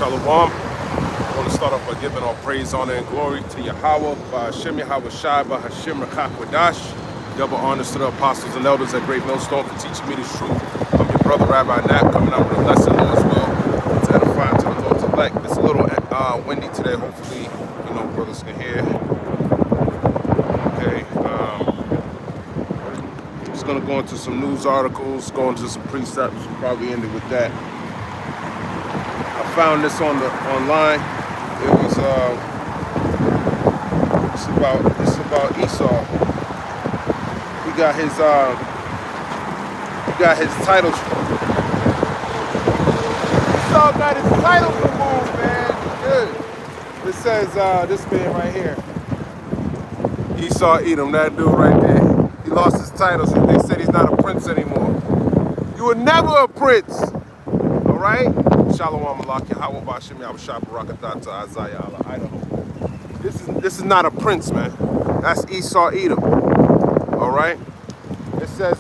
Shalom. I want to start off by giving all praise, honor, and glory to Yahweh, Hashem Yahweh Shai, Hashem Rakakwadash. Double honors to the apostles and elders at Great Millstone for teaching me this truth. I'm your brother, Rabbi Nat, coming out with a lesson as well to edify to the Lord's elect. It's a little windy today. Hopefully, brothers can hear. Okay. Just going to go into some news articles, go into some precepts, probably end it with that. I found this online. It was it's about Esau. He got his titles. Esau got his titles removed, man. Good. It says this man right here. Esau Edom, that dude right there. He lost his titles and they said he's not a prince anymore. You were never a prince. Alright? Shalom Malak Yahweh Bashim Yahweh Barakatata Isaiah Allah Idaho. This is not a prince, man. That's Esau Edom. Alright? It says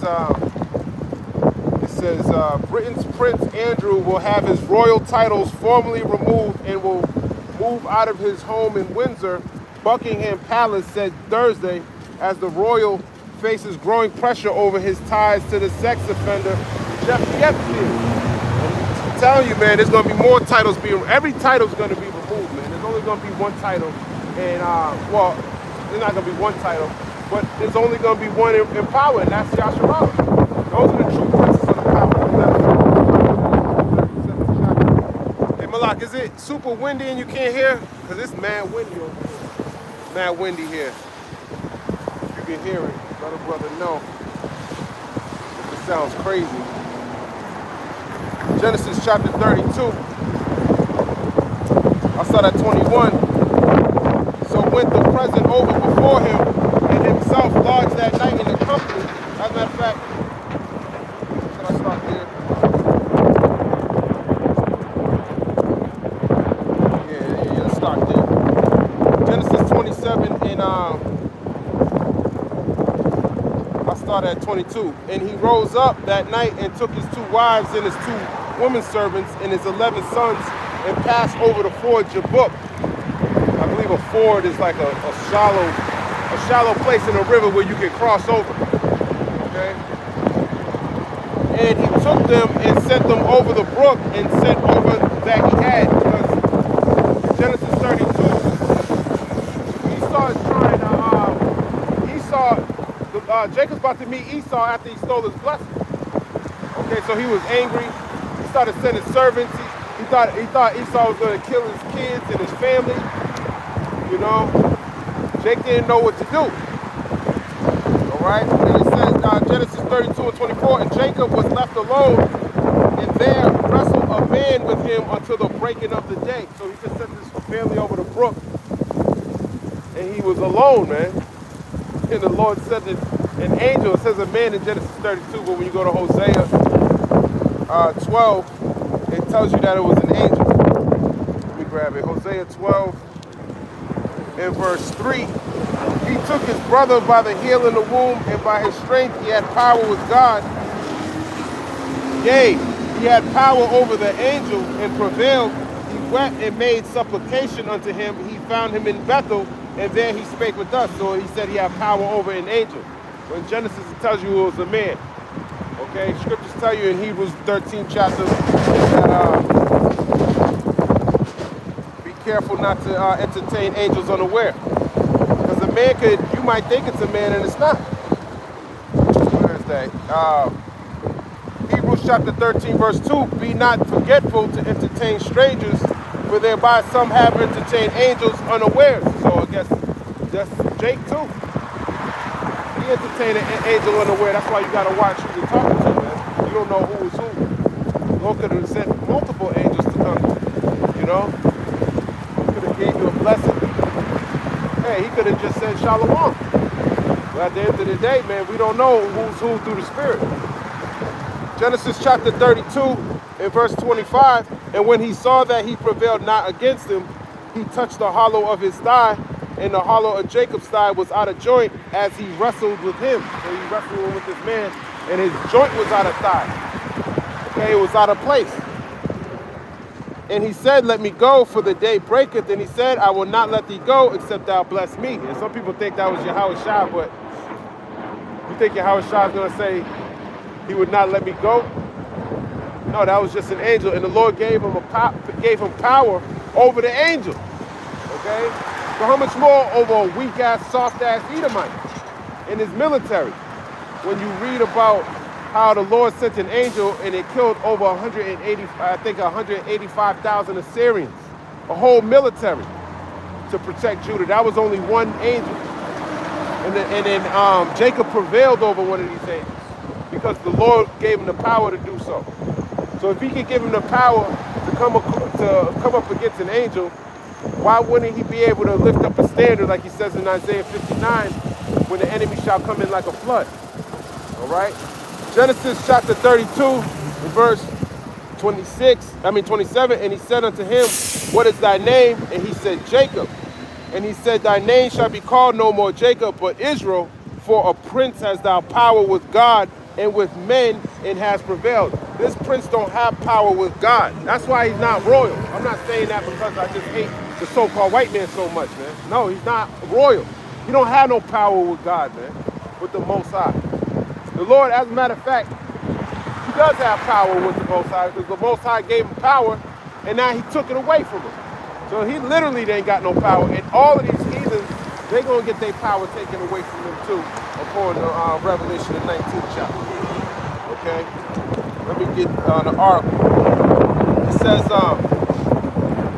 Britain's Prince Andrew will have his royal titles formally removed and will move out of his home in Windsor, Buckingham Palace said Thursday, as the royal faces growing pressure over his ties to the sex offender Jeffrey Epstein. I'm telling you, man, there's going to be more titles every title's going to be removed, man. There's only going to be one title, and well, there's not going to be one title, but there's only going to be one in power, and that's Yasharala. Those are the true princes of the power. Hey, Malak, is it super windy and you can't hear? Because it's mad windy over here. Mad windy here. If you can hear it, let a brother know. It sounds crazy. Genesis chapter 32. I start at 21. So went the present over before him, and himself lodged that night in the company. As a matter of fact, can I stop here? Yeah, let's start there. Genesis 27 and I start at 22. And he rose up that night and took his 2 wives and his 2 women servants and his 11 sons and passed over the ford Jabbok. I believe a ford is like a shallow place in a river where you can cross over. Okay? And he took them and sent them over the brook and sent over that he had. Because in Genesis 32, Esau is trying to, Jacob's about to meet Esau after he stole his blessing. Okay, so he was angry. He started sending servants. He thought Esau was going to kill his kids and his family. You know, Jake didn't know what to do. All right, and it says Genesis 32 and 24, and Jacob was left alone, and there wrestled a man with him until the breaking of the day. So he just sent his family over the brook, and he was alone, man. And the Lord said that an angel, it says a man in Genesis 32, but when you go to Hosea 12, it tells you that it was an angel. Let me grab it. Hosea 12 and verse 3. He took his brother by the heel in the womb, and by his strength he had power with God. Yea, he had power over the angel and prevailed. He wept and made supplication unto him. He found him in Bethel, and there he spake with us. So he said he had power over an angel. But in Genesis it tells you it was a man. Okay, scriptures tell you in Hebrews 13 chapter that be careful not to entertain angels unaware. Because a man you might think it's a man and it's not. Where is that? Hebrews chapter 13 verse 2, be not forgetful to entertain strangers, for thereby some have entertained angels unawares. So I guess that's Jake too. He entertained an angel unaware. That's why you gotta watch who you're talking to, man. You don't know who is who. Lord could have sent multiple angels to come, you know? He could have gave you a blessing. Hey, he could have just said shalom. But at the end of the day, man, we don't know who's who through the Spirit. Genesis chapter 32 and verse 25, and when he saw that he prevailed not against him, he touched the hollow of his thigh, and the hollow of Jacob's thigh was out of joint as he wrestled with him. So he wrestled with this man, and his joint was out of thigh. Okay, it was out of place. And he said, let me go, for the day breaketh. And he said, I will not let thee go, except thou bless me. And some people think that was Yahweh Shai, but you think Yahweh Shai is going to say he would not let me go? No, that was just an angel. And the Lord gave him power over the angel. Okay? So how much more over a weak-ass, soft-ass Edomite in his military? When you read about how the Lord sent an angel and it killed over 185,000 Assyrians, a whole military to protect Judah. That was only one angel. And then Jacob prevailed over one of these angels because the Lord gave him the power to do so. So if he could give him the power to come up against an angel, why wouldn't he be able to lift up a standard like he says in Isaiah 59 when the enemy shall come in like a flood? All right? Genesis chapter 32, verse 27, and he said unto him, what is thy name? And he said, Jacob. And he said, thy name shall be called no more Jacob, but Israel, for a prince has thou power with God and with men, and has prevailed. This prince don't have power with God. That's why he's not royal. I'm not saying that because I just hate the so-called white man so much, man. No, he's not royal. He don't have no power with God, man, with the Most High. The Lord, as a matter of fact, he does have power with the Most High, because the Most High gave him power, and now he took it away from him. So he literally ain't got no power. And all of these heathens, they're going to get their power taken away from them too, according to Revelation, the 19th chapter. Okay? Let me get the article. It says,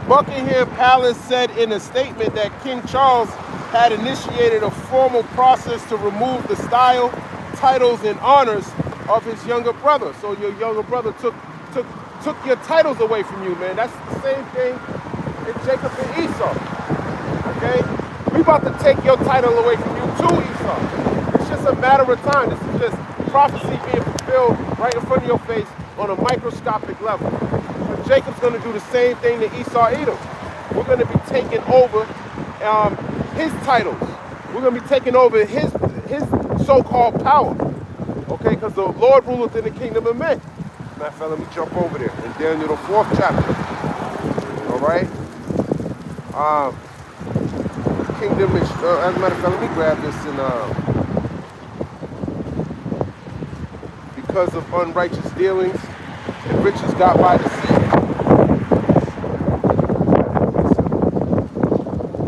Buckingham Palace said in a statement that King Charles had initiated a formal process to remove the style, titles, and honors of his younger brother. So your younger brother took your titles away from you, man. That's the same thing in Jacob and Esau. Okay? We about to take your title away from you too, Esau. It's just a matter of time. This is just prophecy being fulfilled right in front of your face on a microscopic level. But Jacob's going to do the same thing to Esau Edom. We're going to be taking over his titles. We're going to be taking over his so-called power. Okay, because the Lord ruleth in the kingdom of men. Matter of fact, let me jump over there in Daniel the 4th chapter. All right. Kingdom is, as a matter of fact, let me grab this because of unrighteous dealings and riches got by deceit.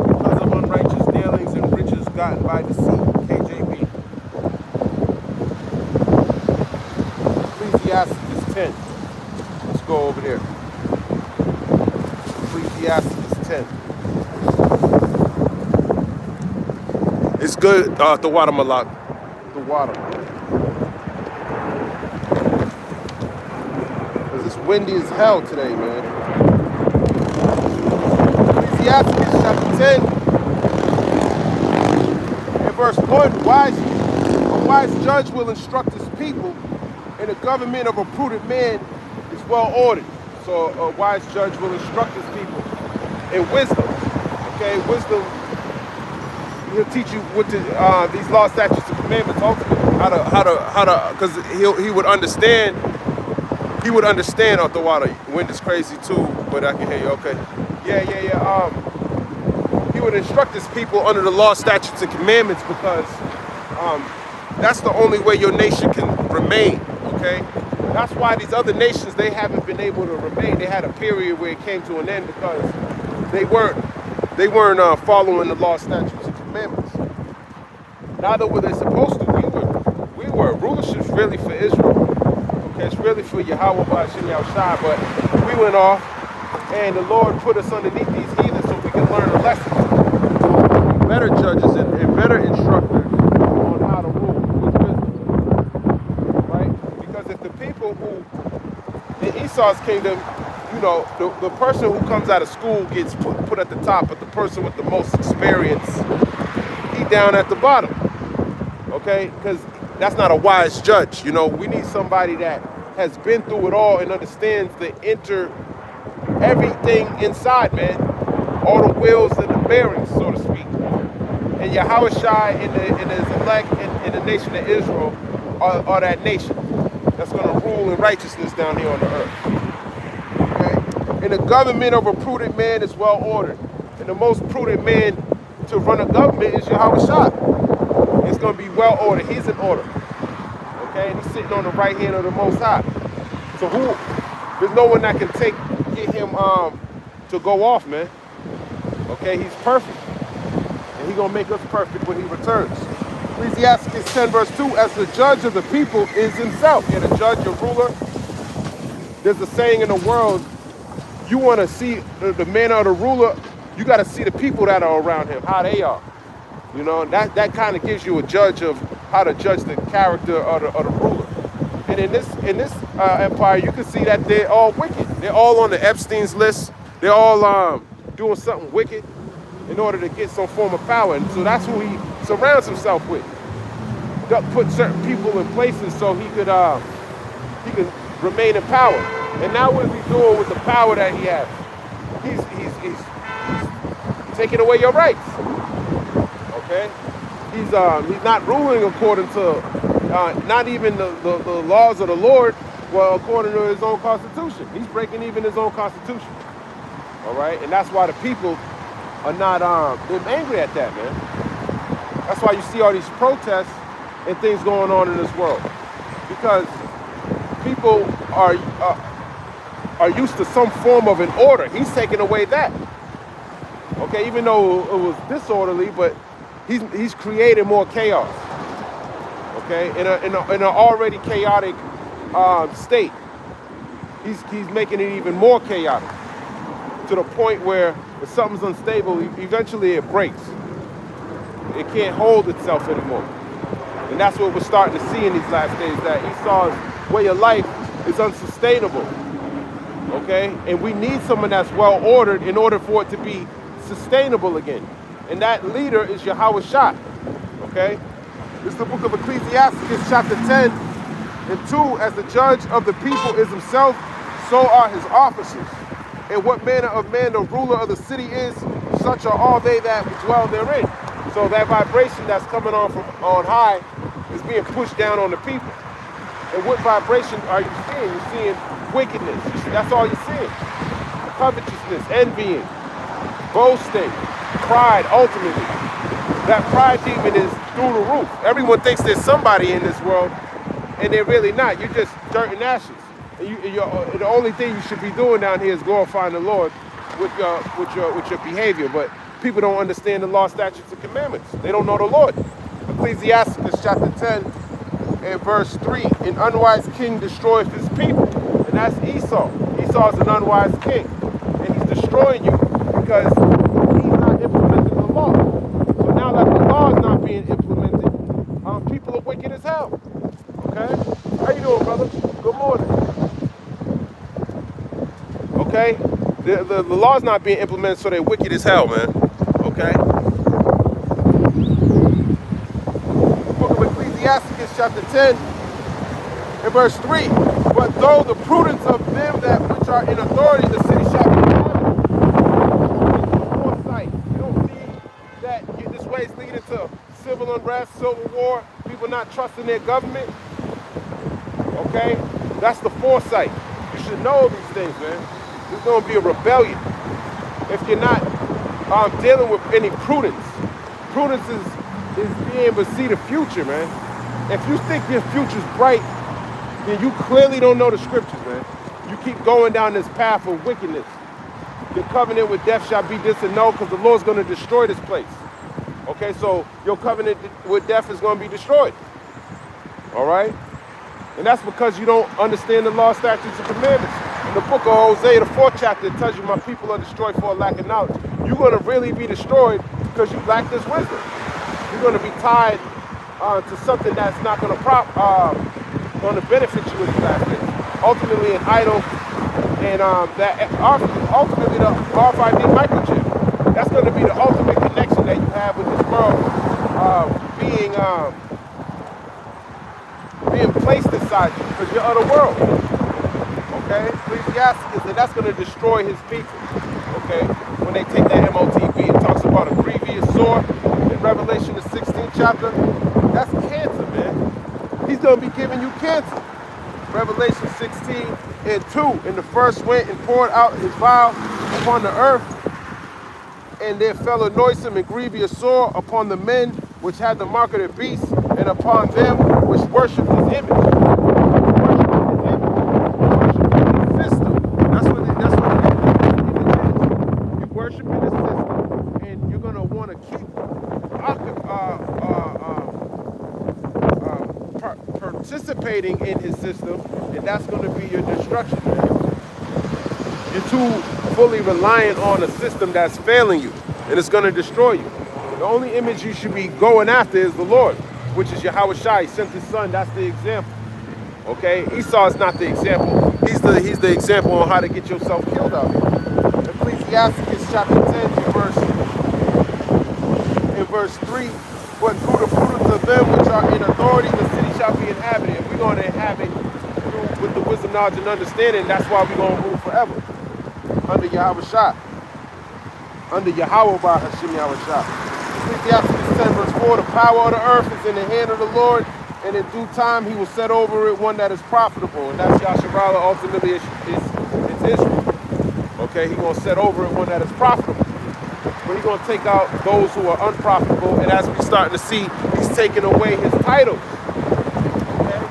Because of unrighteous dealings and riches gotten by deceit. KJV. Ecclesiastes 10. Let's go over there. Ecclesiastes 10. It's good, the water malak. The water. Because it's windy as hell today, man. Ecclesiastes chapter 10 and verse 1. A wise judge will instruct his people, and the government of a prudent man is well ordered. So a wise judge will instruct his people in wisdom. Okay, wisdom. He'll teach you what to these laws, statutes, and commandments. Ultimately, how to, because he would understand. He would understand off the water. Wind is crazy too, but I can hear you. Okay, yeah. He would instruct his people under the law, statutes, and commandments, because that's the only way your nation can remain. Okay, that's why these other nations, they haven't been able to remain. They had a period where it came to an end because they weren't following the law, statutes, and commandments. Neither were they supposed to. We were. Rulership's really for Israel. Okay, it's really for Yahweh Ba'ashem Yahushai, but we went off, and the Lord put us underneath these heathens so we can learn a lesson. So be better judges and better instructors on how to rule with wisdom. Right? Because if the people who, in Esau's kingdom, you know, the person who comes out of school gets put at the top, but the person with the most experience, he down at the bottom. Okay? Because that's not a wise judge. You know, we need somebody that has been through it all and understands everything inside, man. All the wheels and the bearings, so to speak. And Yahweh Shai and his elect in the nation of Israel are that nation that's going to rule in righteousness down here on the earth. Okay? And the government of a prudent man is well ordered. And the most prudent man to run a government is Yahweh Shah. It's going to be well ordered. He's in order. Okay? And he's sitting on the right hand of the Most High. So there's no one that can get him to go off, man. Okay? He's perfect. And he's going to make us perfect when he returns. Ecclesiastes 10 verse 2, as the judge of the people is himself. Yeah, the judge, a ruler. There's a saying in the world, you want to see the man or the ruler, you got to see the people that are around him, how they are. You know, that kind of gives you a judge of how to judge the character of the ruler. And in this empire, you can see that they're all wicked. They're all on the Epstein's list. They're all doing something wicked in order to get some form of power. And so that's who he surrounds himself with. Put certain people in places so he could remain in power. And now what is he doing with the power that he has? He's taking away your rights. Okay? He's not ruling according to not even the laws of the Lord, well, according to his own constitution. He's breaking even his own constitution. All right? And that's why the people are not they're angry at that, man. That's why you see all these protests and things going on in this world. Because people are used to some form of an order. He's taking away that. Okay, even though it was disorderly, but he's created more chaos. Okay, in an already chaotic state, he's making it even more chaotic to the point where if something's unstable, eventually it breaks. It can't hold itself anymore. And that's what we're starting to see in these last days, that Esau's way of life is unsustainable. Okay? And we need someone that's well ordered in order for it to be sustainable again. And that leader is Yahweh Shah. Okay? This is the book of Ecclesiastes, chapter 10 and 2. As the judge of the people is himself, so are his officers. And what manner of man the ruler of the city is, such are all they that dwell therein. So that vibration that's coming on from on high is being pushed down on the people. And what vibration are you seeing? You're seeing wickedness. That's all you're seeing. Covetousness, envying, boasting, pride, ultimately. That pride demon is through the roof. Everyone thinks there's somebody in this world, and they're really not. You're just dirt and ashes. And the only thing you should be doing down here is glorifying the Lord with your behavior. But people don't understand the law, statutes, and commandments. They don't know the Lord. Ecclesiastes chapter 10 and verse 3. An unwise king destroyeth his people. And that's Esau. Esau is an unwise king. And he's destroying you because he's not implementing the law. So now that the law is not being implemented, people are wicked as hell. Okay? How you doing, brother? Good morning. Okay? The law's not being implemented, so they're wicked as hell, man. Okay? The book of Ecclesiastes, chapter 10, and verse 3. But though the prudence of them that which are in authority, the city shall be covered. Foresight. You don't see that this way is leading to civil unrest, civil war, people not trusting their government. Okay? That's the foresight. You should know these things, man. There's going to be a rebellion if you're not dealing with any prudence. Prudence is being able to see the future, man. If you think your future's bright, then you clearly don't know the scriptures, man. You keep going down this path of wickedness. Your covenant with death shall be disannulled because the Lord's going to destroy this place. Okay, so your covenant with death is going to be destroyed. All right? And that's because you don't understand the law, statutes, and commandments. In the book of Hosea, the 4th chapter, it tells you my people are destroyed for a lack of knowledge. You're going to really be destroyed because you lack this wisdom. You're going to be tied to something that's not going to benefit you in the last days. Ultimately, an idol, and ultimately the RFID microchip. That's going to be the ultimate connection that you have with this world being placed inside you because you're of the world. Okay, Ecclesiastes, and that's going to destroy his people. Okay, when they take that MOTB, it talks about a grievous sore in Revelation the 16th chapter. That's cancer, man. He's going to be giving you cancer. Revelation 16 And 2, and the first went and poured out his vial upon the earth, and there fell a noisome and grievous sore upon the men which had the mark of the beast, and upon them which worshipped his image. You worship in the system, and you're gonna want to keep participating in his system, and that's going to be your destruction, man. You're too fully reliant on a system that's failing you, and it's going to destroy you. The only image you should be going after is the Lord, which is Yahweh Shai. He sent his son. That's the example. Okay, Esau is not the example. He's the example on how to get yourself killed out here. Ecclesiastes chapter 10, verse 3. But through the prudence of them which are in authority, the city shall be inhabited. We're going to inhabit with the wisdom, knowledge, and understanding. That's why we're going to rule forever under Yahweh Shai. Under Yahweh by Hashem Yahweh Shai. Ecclesiastes 10 verse 4. The power of the earth is in the hand of the Lord, and in due time he will set over it one that is profitable. And that's Yasharala. Ultimately, it's Israel. Okay, he's going to set over it one that is profitable. But he's going to take out those who are unprofitable. And as we're starting to see, he's taking away his titles. Okay?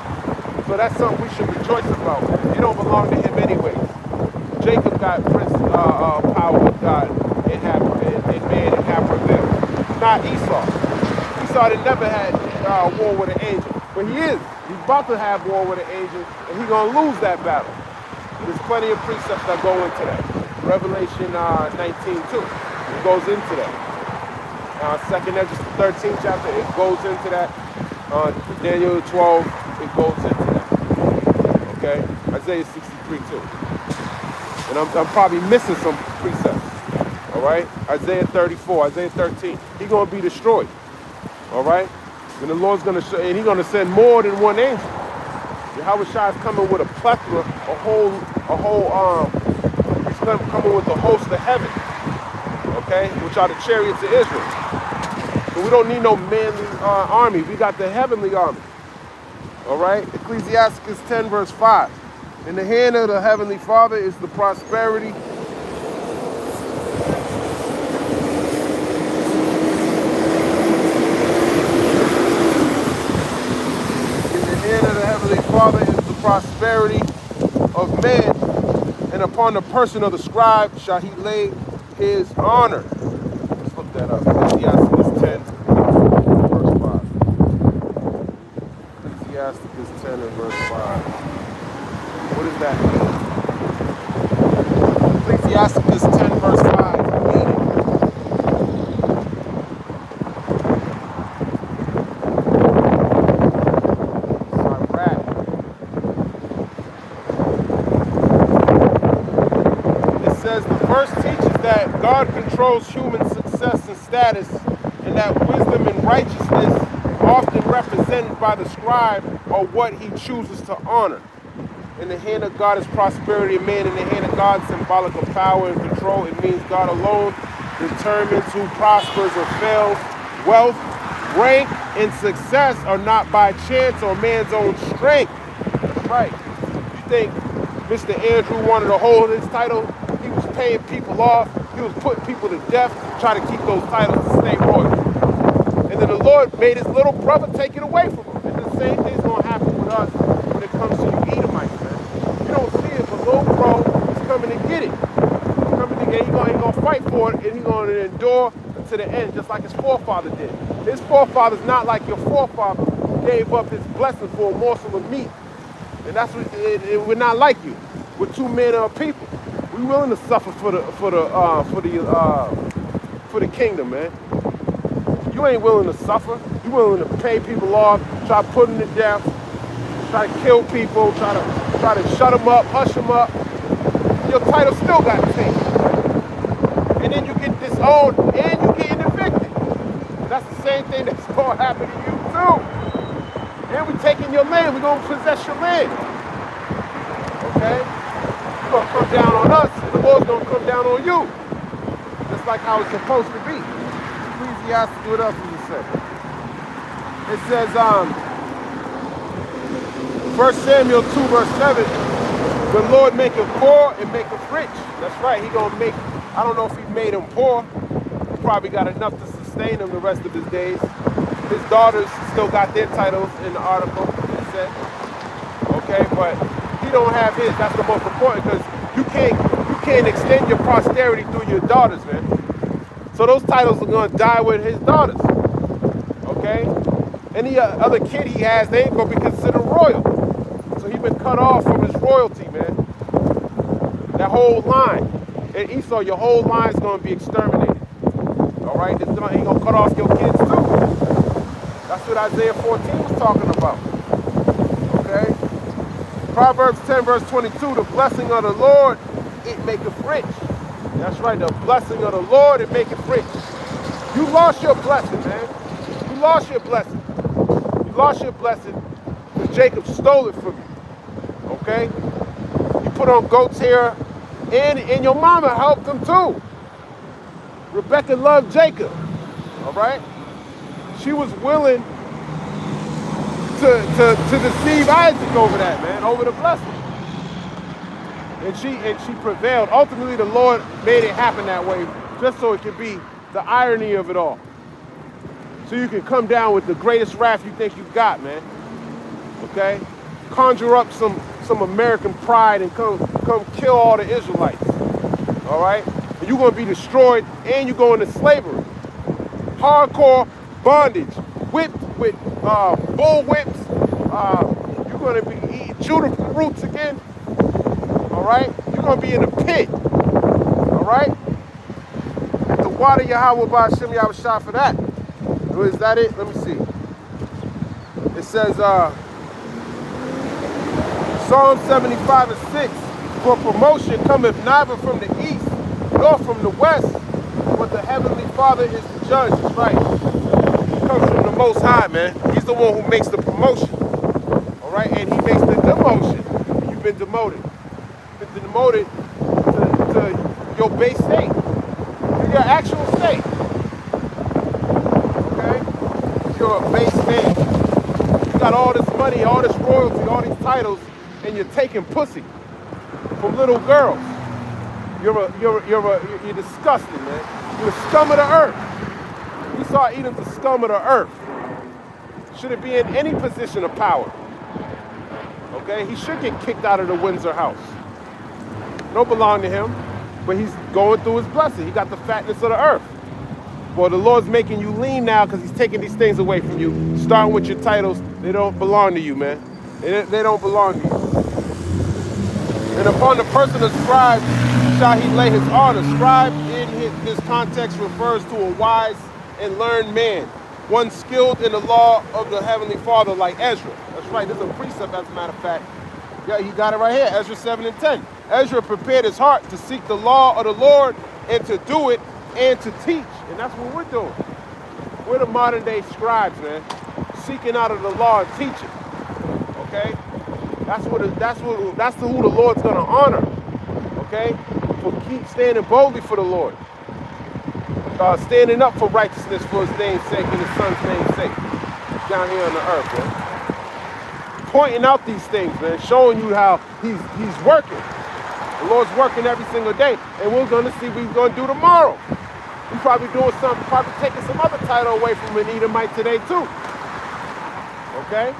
So that's something we should rejoice about. It don't belong to him anyways. Jacob got power with God and man and have prevailed. Not Esau. Esau never had war with an angel. But he is. He's about to have war with an angel, and he's going to lose that battle. There's plenty of precepts that go into that. Revelation 19 too. It goes into that. 2nd Ezra 13th chapter, it goes into that. Daniel 12, it goes into that. Okay? Isaiah 63 too. And I'm probably missing some precepts. All right? Isaiah 34, Isaiah 13. He's going to be destroyed. All right? And the Lord's going to show, and he's going to send more than one angel. Yahweh Shai is coming with a plethora, he's coming with the host of heaven. Okay, which are the chariots of Israel. So we don't need no manly army. We got the heavenly army. All right, Ecclesiastes 10 verse 5. In the hand of the heavenly Father is the prosperity. In the hand of the heavenly Father is the prosperity of man, and upon the person of the scribe shall he lay his honor. Let's look that up. Ecclesiastes 10, verse 5. Ecclesiastes 10 and verse 5. What does that mean? Ecclesiastes 10, verse 5. It says the verse teaches that God controls human success and status, and that wisdom and righteousness, often represented by the scribe, are what he chooses to honor. In the hand of God is prosperity, and man in the hand of God, symbolic of power and control. It means God alone determines who prospers or fails. Wealth, rank, and success are not by chance or man's own strength. That's right. You think Mr. Andrew wanted to hold his title? He was paying people off. He was putting people to death, trying to keep those titles to stay royal. And then the Lord made his little brother take it away from him. And the same thing's going to happen with us when it comes to you Edomites, man. You don't see it, but little bro is coming to get it. He's coming to get it. He's going to fight for it, and he's going to endure to the end, just like his forefather did. His forefather's not like your forefather who gave up his blessing for a morsel of meat. And that's what we're not like you. We're two men of people. We're willing to suffer for the kingdom, man. You ain't willing to suffer. You're willing to pay people off, try to put them to death, try to kill people, try to shut them up, hush them up. Your title still got taken. And then you get disowned and you get evicted. That's the same thing that's going to happen to you too. And we're taking your land. We're going to possess your land. Okay? You're going to come down on us, and the Lord's going to come down on you. Just like how it's supposed to be. Ecclesiastes, what else does it say? It says, 1 Samuel 2 verse 7, The Lord maketh poor and maketh rich. That's right. He gonna make, I don't know if he made him poor. He probably got enough to sustain him the rest of his days. His daughters still got their titles in the article, it said. Okay, but he don't have his. That's the most important, because you can't extend your posterity through your daughters, man. So those titles are gonna die with his daughters. Okay? Any other kid he has, they ain't gonna be considered royal. So he been cut off from his royalty, man. That whole line. And Esau, your whole line's gonna be exterminated. All right? He gonna cut off your kids too. That's what Isaiah 14 was talking about. Okay? Proverbs 10 verse 22, the blessing of the Lord, it maketh rich. That's right, the blessing of the Lord, it maketh rich. You lost your blessing, man. You lost your blessing. You lost your blessing because Jacob stole it from you. Okay? You put on goat's hair, and your mama helped him too. Rebecca loved Jacob. All right? She was willing to deceive Isaac over that, man, over the blessing. And she prevailed. Ultimately, the Lord made it happen that way, just so it could be the irony of it all. So you can come down with the greatest wrath you think you've got, man. Okay? Conjure up some American pride and come kill all the Israelites. All right? And you're going to be destroyed, and you're going into slavery. Hardcore bondage, whipped with bull whips. You're going to be eating juniper roots again. All right? You're going to be in the pit. All right? The water Yahweh Ba'Shem Yahushua for that. Is that it? Let me see. It says, Psalm 75 and 6, for promotion cometh neither from the east nor from the west, but the heavenly Father is the judge. That's right. It comes from the Most High, man. He's the one who makes the promotion. All right? And he makes the demotion. You've been demoted. You've been demoted to your base state, to your actual state. Okay? You're a base state. You got all this money, all this royalty, all these titles, and you're taking pussy from little girls. You're disgusting, man. You're the scum of the earth. Esau Edom's the scum of the earth. Shouldn't be in any position of power. Okay? He should get kicked out of the Windsor house. Don't belong to him, but he's going through his blessing. He got the fatness of the earth. Well, the Lord's making you lean now because he's taking these things away from you. Starting with your titles, they don't belong to you, man. They don't belong to you. And upon the person of scribe shall he lay his honor. Scribe in this context refers to a wise and learned man, one skilled in the law of the Heavenly Father like Ezra. That's right, there's a precept, as a matter of fact. Yeah, he got it right here, Ezra 7 and 10. Ezra prepared his heart to seek the law of the Lord and to do it and to teach. And that's what we're doing. We're the modern day scribes, man. Seeking out of the law and teaching. Okay? That's who the Lord's gonna honor. Okay? For keep standing boldly for the Lord. Standing up for righteousness for his name's sake and his son's name's sake. Down here on the earth, man. Pointing out these things, man. Showing you how he's working. The Lord's working every single day. And we're gonna see what he's gonna do tomorrow. He's probably doing something, probably taking some other title away from an Edomite today too. Okay?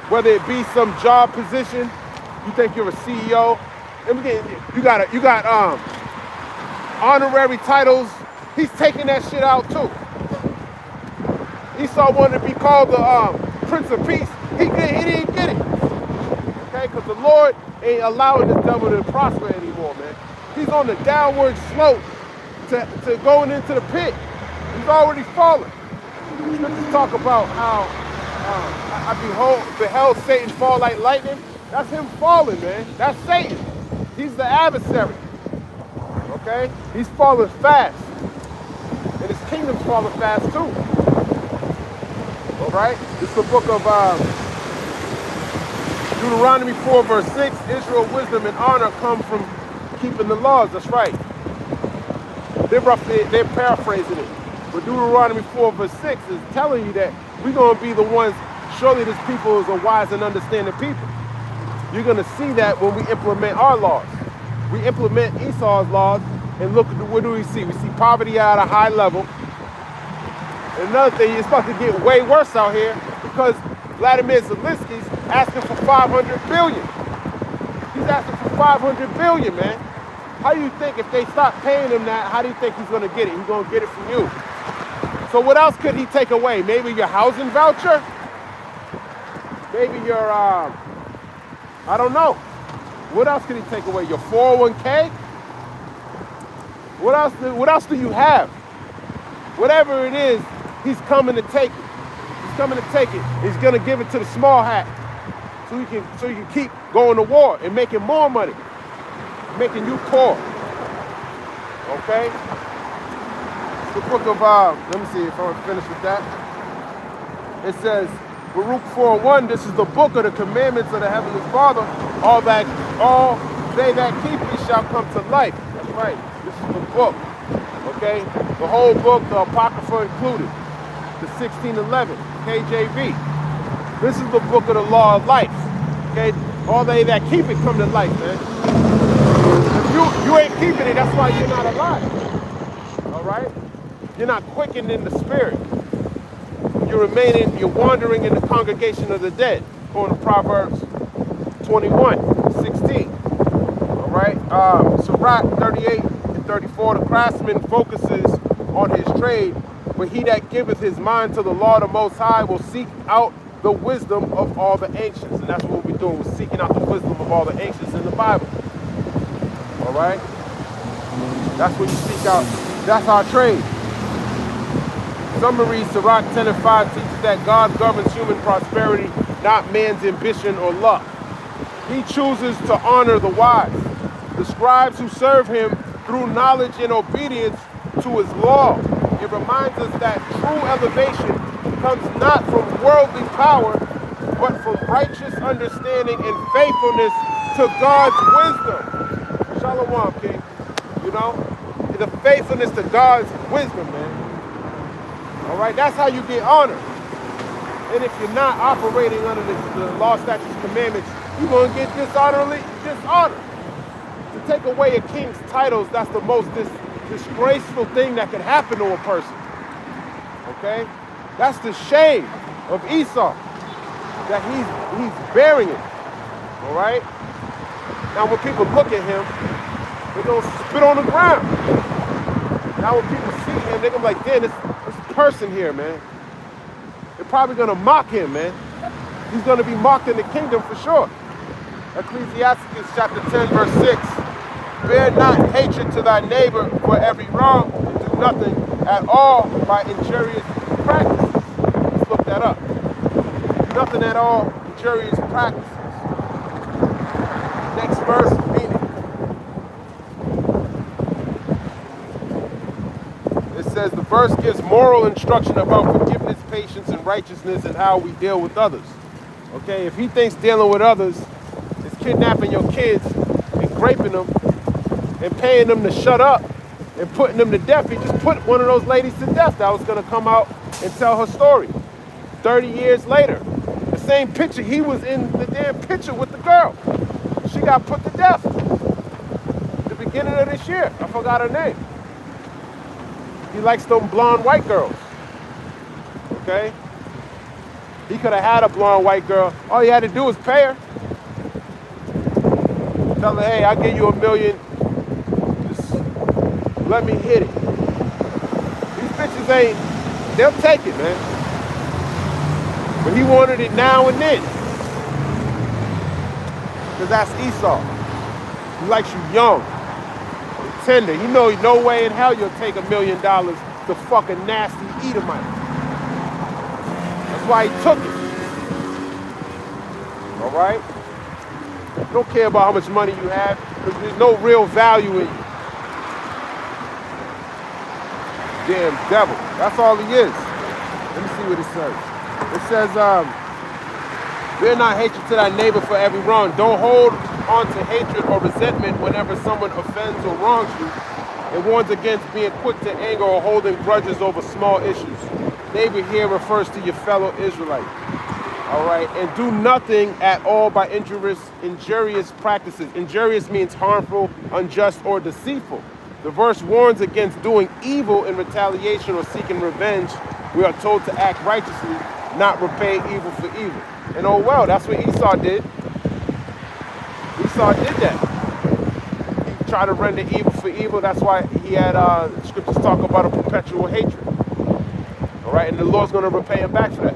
Whether it be some job position, you think you're a CEO, and you got honorary titles. He's taking that shit out too. Esau wanted to be called the Prince of Peace. He didn't get it. Okay, because the Lord ain't allowing the devil to prosper anymore, man. He's on the downward slope to going into the pit. He's already fallen. Let's talk about how I beheld Satan fall like lightning. That's him falling, man. That's Satan. He's the adversary. Okay? He's falling fast. And his kingdom's falling fast too. All right? This is the book of Deuteronomy 4 verse 6. Israel, wisdom, and honor come from keeping the laws. That's right. They're paraphrasing it. But Deuteronomy 4 verse 6 is telling you that we're going to be the ones, surely this people is a wise and understanding people. You're going to see that when we implement our laws. We implement Esau's laws, and look, what do we see? We see poverty at a high level. And another thing, it's about to get way worse out here because Vladimir Zelensky's asking for $500 billion. He's asking for $500 billion, man. How do you think if they stop paying him that, how do you think he's going to get it? He's going to get it from you. So what else could he take away? Maybe your housing voucher? Maybe your, I don't know. What else could he take away? Your 401k? What else do you have? Whatever it is, he's coming to take it. He's coming to take it. He's going to give it to the small hat so you can keep going to war and making more money, making you poor. Okay? It's the book of, let me see if I'm finished with that. It says, Baruch 4:1, this is the book of the commandments of the Heavenly Father. All they that keep it shall come to life. That's right. This is the book. Okay? The whole book, the Apocrypha included. The 1611, KJV. This is the book of the law of life. Okay? All they that keep it come to life, man. If you ain't keeping it, that's why you're not alive. All right? You're not quickened in the spirit. You're wandering in the congregation of the dead, according to Proverbs 21:16. All right? Sirach 38 and 34, the craftsman focuses on his trade, but he that giveth his mind to the law, the Most High, will seek out the wisdom of all the ancients. And that's what we're doing. We're seeking out the wisdom of all the ancients in the Bible. All right? That's what you seek out. That's our trade. Summary, Sirach 10 and 5 teaches that God governs human prosperity, not man's ambition or luck. He chooses to honor the wise, the scribes who serve him through knowledge and obedience to his law. It reminds us that true elevation comes not from worldly power, but from righteous understanding and faithfulness to God's wisdom. Shalom, King. You know, the faithfulness to God's wisdom, man. All right, that's how you get honor. And if you're not operating under the law, statutes, commandments, you're going to get dishonorably dishonored. To take away a king's titles, that's the most disgraceful thing that could happen to a person. Okay? That's the shame of Esau, that he's bearing it. All right? Now when people look at him, they're going to spit on the ground. Now when people see him, they're going to be like, damn, this person here, man. They're probably going to mock him, man. He's going to be mocked in the kingdom for sure. Ecclesiastes chapter 10, verse 6. Bear not hatred to thy neighbor for every wrong, and do nothing at all by injurious practices. Let's look that up. Nothing at all injurious practices. Next verse, meaning. It says the verse gives moral instruction about forgiveness, patience, and righteousness and how we deal with others. Okay, if he thinks dealing with others is kidnapping your kids and raping them and paying them to shut up and putting them to death, he just put one of those ladies to death that was going to come out and tell her story 30 years later. The same picture, he was in the damn picture with the girl. She got put to death at the beginning of this year. I forgot her name. He likes them blonde white girls. Okay? He could have had a blonde white girl. All he had to do was pay her. Tell her, hey, I'll give you $1 million. Just let me hit it. These bitches ain't, they'll take it, man. But he wanted it now and then. Because that's Esau. He likes you young, tender. He knows no way in hell you'll take $1 million to fuck a nasty Edomite. That's why he took it. All right? Don't care about how much money you have, because there's no real value in you. Damn devil. That's all he is. Let me see what it says. It says, bear not hatred to thy neighbor for every wrong. Don't hold on to hatred or resentment whenever someone offends or wrongs you. It warns against being quick to anger or holding grudges over small issues. Neighbor here refers to your fellow Israelite. All right, and do nothing at all by injurious practices. Injurious means harmful, unjust, or deceitful. The verse warns against doing evil in retaliation or seeking revenge. We are told to act righteously, not repay evil for evil. And oh well, that's what Esau did. Esau did that. He tried to render evil for evil. That's why he had scriptures talk about a perpetual hatred. All right, and the Lord's going to repay him back for that.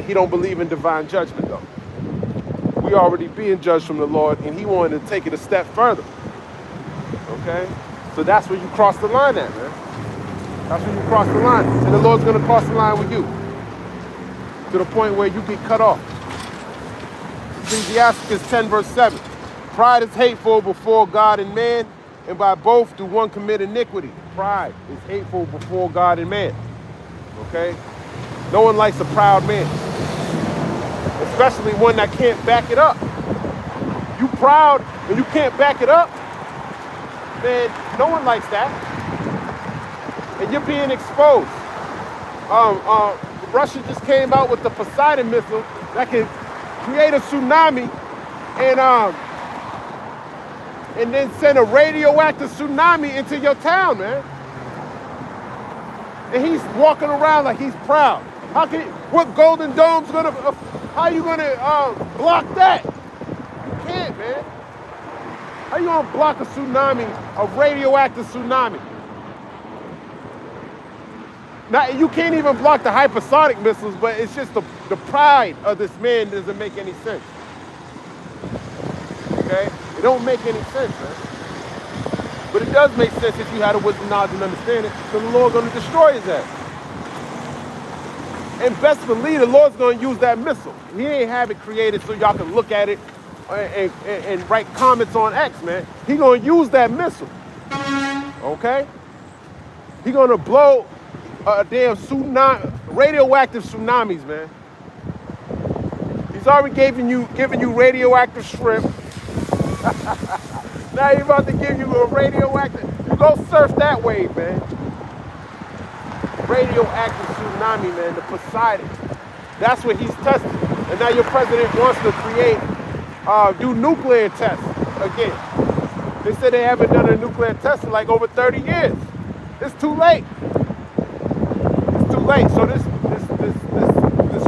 He don't believe in divine judgment though. We already being judged from the Lord, and he wanted to take it a step further. Okay? So that's where you cross the line at, man. That's where you cross the line. And the Lord's gonna cross the line with you. To the point where you get cut off. Ecclesiastes 10 verse 7. Pride is hateful before God and man, and by both do one commit iniquity. Pride is hateful before God and man. Okay? No one likes a proud man, especially one that can't back it up. You proud and you can't back it up, man, no one likes that. And you're being exposed. Russia just came out with the Poseidon missile that can create a tsunami and then send a radioactive tsunami into your town, man. And he's walking around like he's proud. What Golden Dome's gonna, how you gonna block that? You can't, man. How you gonna block a tsunami, a radioactive tsunami? Now, you can't even block the hypersonic missiles, but it's just the pride of this man doesn't make any sense. Okay? It don't make any sense, man. But it does make sense if you had a wisdom, knowledge, and understanding, so the Lord's gonna destroy his ass. And best believe the Lord's going to use that missile. He ain't have it created so y'all can look at it and write comments on X, man. He going to use that missile. Okay? He going to blow a damn tsunami, radioactive tsunamis, man. He's already giving you radioactive shrimp. Now he's about to give you a radioactive. You go surf that wave, man. Radioactive tsunami, man, the Poseidon. That's what he's testing. And now your president wants to do nuclear tests again. They said they haven't done a nuclear test in like over 30 years. It's too late. It's too late. So this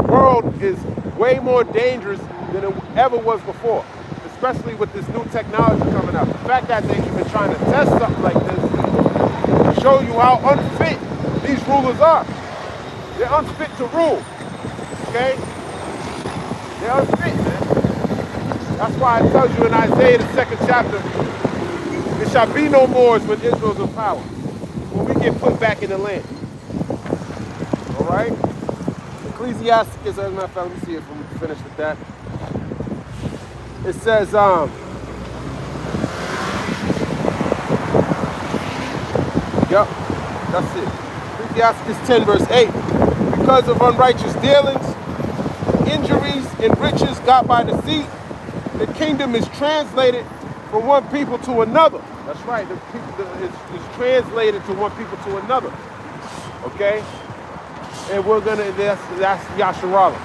world is way more dangerous than it ever was before, especially with this new technology coming out. The fact that they're even trying to test something like this to show you how unfit these rulers are. They're unfit to rule. Okay? They're unfit, man. That's why it tells you in Isaiah, the 2nd chapter, there shall be no wars when Israel's in power, when we get put back in the land. All right? Ecclesiastes, as a matter of fact, let me see if we can finish with that. It says, yep, that's it. Ecclesiastes 10 verse 8. Because of unrighteous dealings, injuries, and riches got by deceit, the kingdom is translated from one people to another. That's right, it's translated to one people to another. Okay? And we're gonna, that's Yasharala,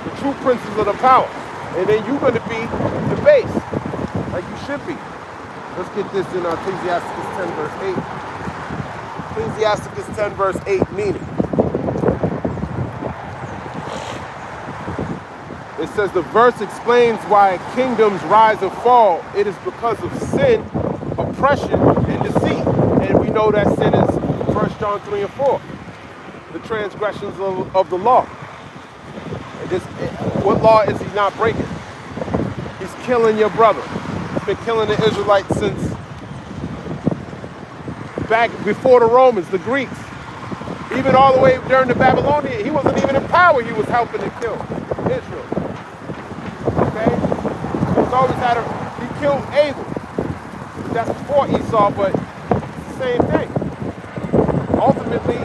the true princes of the power. And then you're gonna be the base, like you should be. Let's get this in Ecclesiastes 10 verse 8. Ecclesiastes 10 verse 8 meaning. It says the verse explains why kingdoms rise and fall. It is because of sin, oppression, and deceit. And we know that sin is 1 John 3 and 4. The transgressions of the law. And what law is he not breaking? He's killing your brother. He's been killing the Israelites since back before the Romans, the Greeks. Even all the way during the Babylonian, he wasn't even in power. He was helping to kill Israel. Okay? He's always he killed Abel. That's before Esau, but it's the same thing. Ultimately,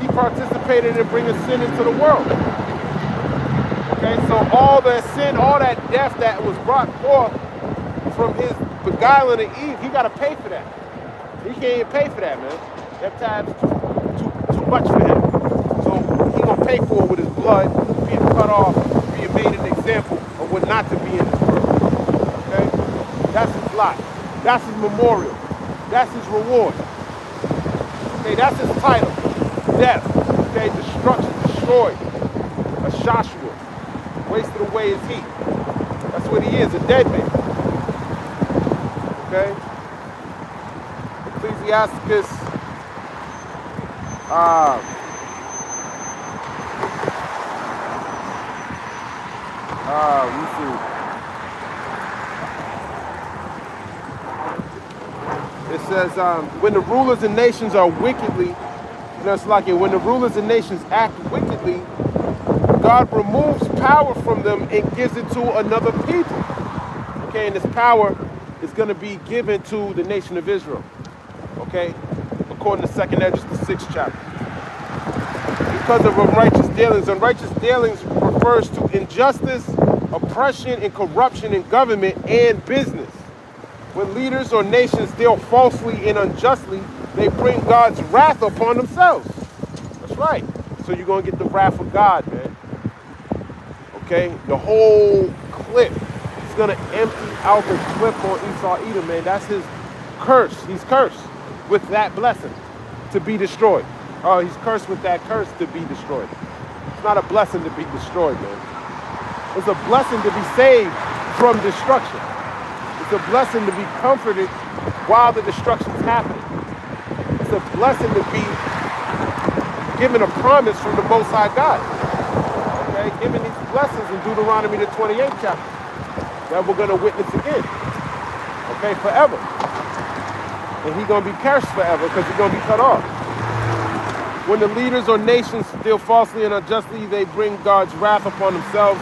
he participated in bringing sin into the world. Okay, so all that sin, all that death that was brought forth from his beguiling of Eve, he got to pay for that. He can't even pay for that, man. That time's too much for him. So he gonna pay for it with his blood, being cut off, being made an example of what not to be in this world. Okay? That's his lot. That's his memorial. That's his reward. Okay, that's his title. Death. Okay, destruction, destroyed. A Joshua. Wasted away his heat. That's what he is, a dead man. Okay? Ecclesiasticus. Let me see. It says, when the rulers and nations are wickedly, it's like it, when the rulers and nations act wickedly, God removes power from them and gives it to another people. Okay, and this power is going to be given to the nation of Israel. Okay, according to 2nd Esdras, the 6th chapter. Because of unrighteous dealings. Unrighteous dealings refers to injustice, oppression, and corruption in government and business. When leaders or nations deal falsely and unjustly, they bring God's wrath upon themselves. That's right. So you're going to get the wrath of God, man. Okay? The whole clip. He's going to empty out the clip on Esau Edom, man. That's his curse. He's cursed with that blessing to be destroyed. Oh, he's cursed with that curse to be destroyed. It's not a blessing to be destroyed, man. It's a blessing to be saved from destruction. It's a blessing to be comforted while the destruction is happening. It's a blessing to be given a promise from the Most High God. Okay, given these blessings in Deuteronomy the 28th chapter that we're going to witness again. Okay, forever. And he's going to be cursed forever because he's going to be cut off. When the leaders or nations deal falsely and unjustly, they bring God's wrath upon themselves.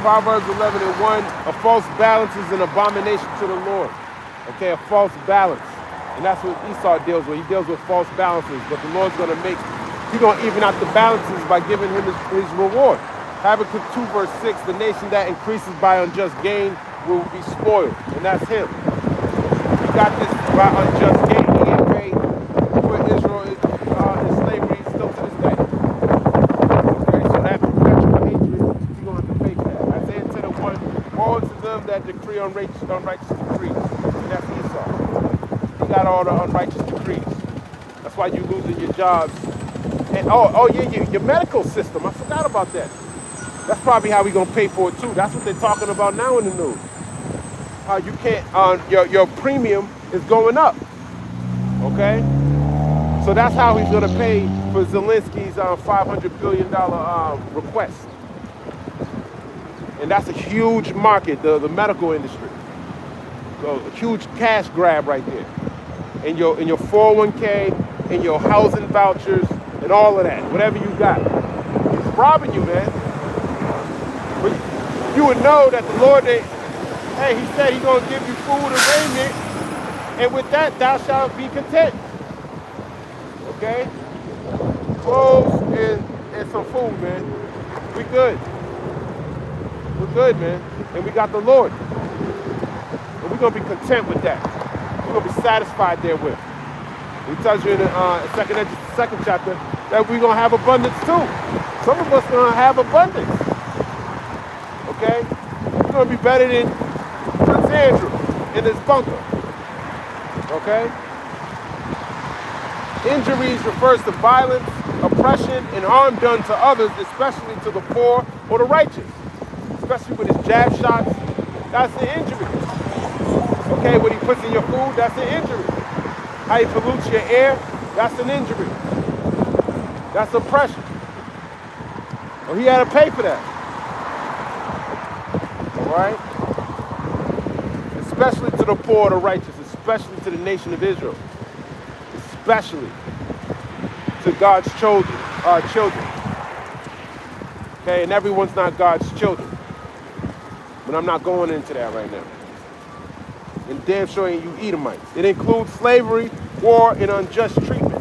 Proverbs 11:1, a false balance is an abomination to the Lord. Okay, a false balance. And that's what Esau deals with. He deals with false balances. But the Lord's going to he's going to even out the balances by giving him his reward. Habakkuk 2 verse 6, the nation that increases by unjust gain will be spoiled. And that's him. He got this by unjust gain. He ain't paid for Israel in slavery still to this day. Okay, so that perpetual hatred, he's going to have to pay for that. Isaiah 10:1, woe to them that decree unrighteous decrees. And that's Esau. He got all the unrighteous decrees. That's why you're losing your jobs. And your medical system. I forgot about that. That's probably how we're going to pay for it too. That's what they're talking about now in the news. How you can't, your premium is going up. Okay? So that's how he's going to pay for Zelensky's $500 billion request. And that's a huge market, the medical industry. So a huge cash grab right there. In your 401k, in your housing vouchers, and all of that, whatever you got. He's robbing you, man. But you would know that the Lord, he said he's going to give you food and raiment, and with that thou shalt be content. Okay? Clothes and some food, man. We good. We're good, man. And we got the Lord. And we're going to be content with that. We're going to be satisfied therewith. He tells you in the 2nd chapter that we're going to have abundance too. Some of us are going to have abundance. Okay? We're going to be better than Prince Andrew in his bunker. Okay? Injuries refers to violence, oppression, and harm done to others, especially to the poor or the righteous. Especially with his jab shots, that's an injury. Okay, what he puts in your food, that's an injury. How he pollutes your air, that's an injury. That's oppression. Well, he had to pay for that. All right? Especially to the poor or the righteous, especially to the nation of Israel. Especially to God's children. Okay, and everyone's not God's children. But I'm not going into that right now. And damn sure ain't you Edomites. It includes slavery, war, and unjust treatment.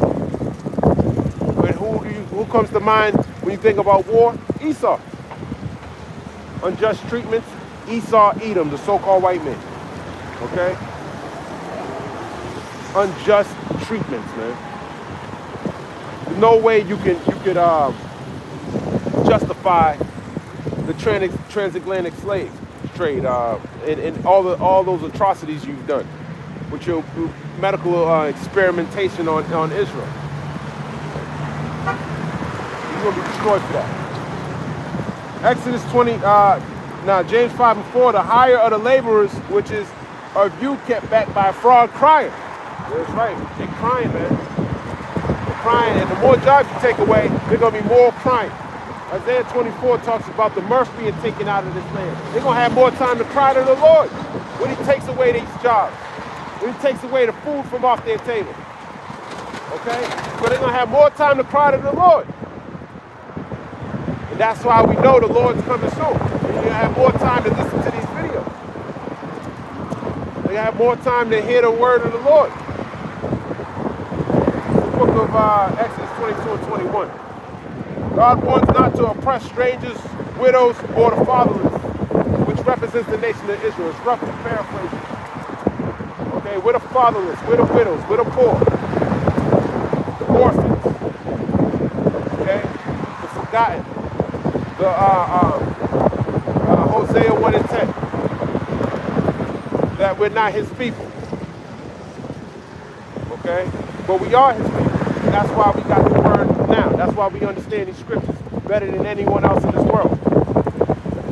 But who comes to mind when you think about war? Esau. Unjust treatments, Esau, Edom, the so-called white men. Okay? Unjust treatments, man. There's no way you could justify the transatlantic slave trade, and all those atrocities you've done with your medical experimentation on Israel. You're going to be destroyed for that. Exodus 20, now James 5 and 4, the hire of the laborers, which is of you kept back by fraud crying. That's right, they're crying, man. They're crying, and the more jobs you take away, they're going to be more crying. Isaiah 24 talks about the mirth being taken out of this land. They're going to have more time to cry to the Lord when he takes away these jobs, when he takes away the food from off their table. Okay? So they're going to have more time to cry to the Lord. And that's why we know the Lord's coming soon. You're going to have more time to listen to these videos. You're going to have more time to hear the word of the Lord. The book of Exodus 22 and 21. God wants not to oppress strangers, widows, or the fatherless, which represents the nation of Israel. It's roughly paraphrasing. Okay, we're the fatherless, we're the widows, we're the poor, the orphans. Okay, the forgotten. The Hosea 1 and 10. That we're not his people. Okay, but we are his people. That's why we got the word now. That's why we understand these scriptures better than anyone else in this world.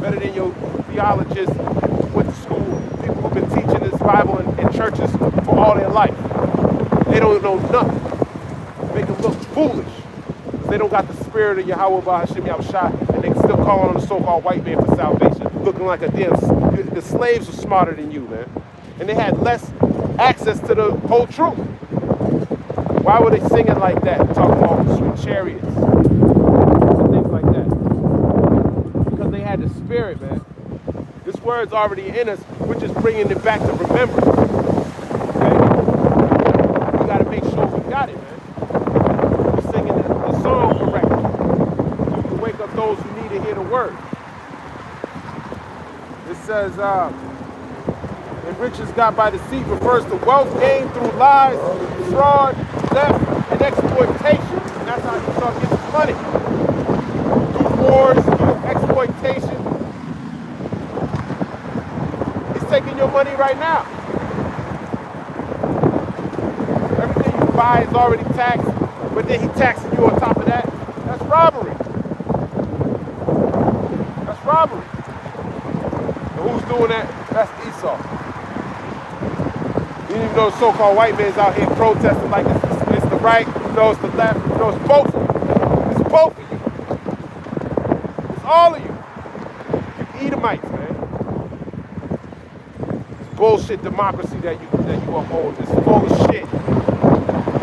Better than your theologists who went to school, people who've been teaching this Bible in churches for all their life. They don't know nothing. Make them look foolish. They don't got the spirit of Yahweh Bahashim Yahushua, and they still call on the so-called white man for salvation, looking like a damn. The slaves were smarter than you, man. And they had less access to the whole truth. Why were they singing like that, talking about sweet chariots and things like that? Because they had the spirit, man. This word's already in us. We're just bringing it back to remembrance. Okay? We got to make sure we got it, man. We're singing the song correctly. You can wake up those who need to hear the word. It says, and riches got by deceit refers to wealth gained through lies, fraud, theft, and exploitation. And that's how you start getting money. Through wars, exploitation. He's taking your money right now. Everything you buy is already taxed, but then he's taxing you on top of that. That's robbery. That's robbery. And who's doing that? That's Esau. You didn't even know the so-called white man's out here protesting like it's the right, you know it's the left, you know it's both of you. It's both of you. It's all of you. You Edomites, man. It's bullshit democracy that you uphold. It's full of shit.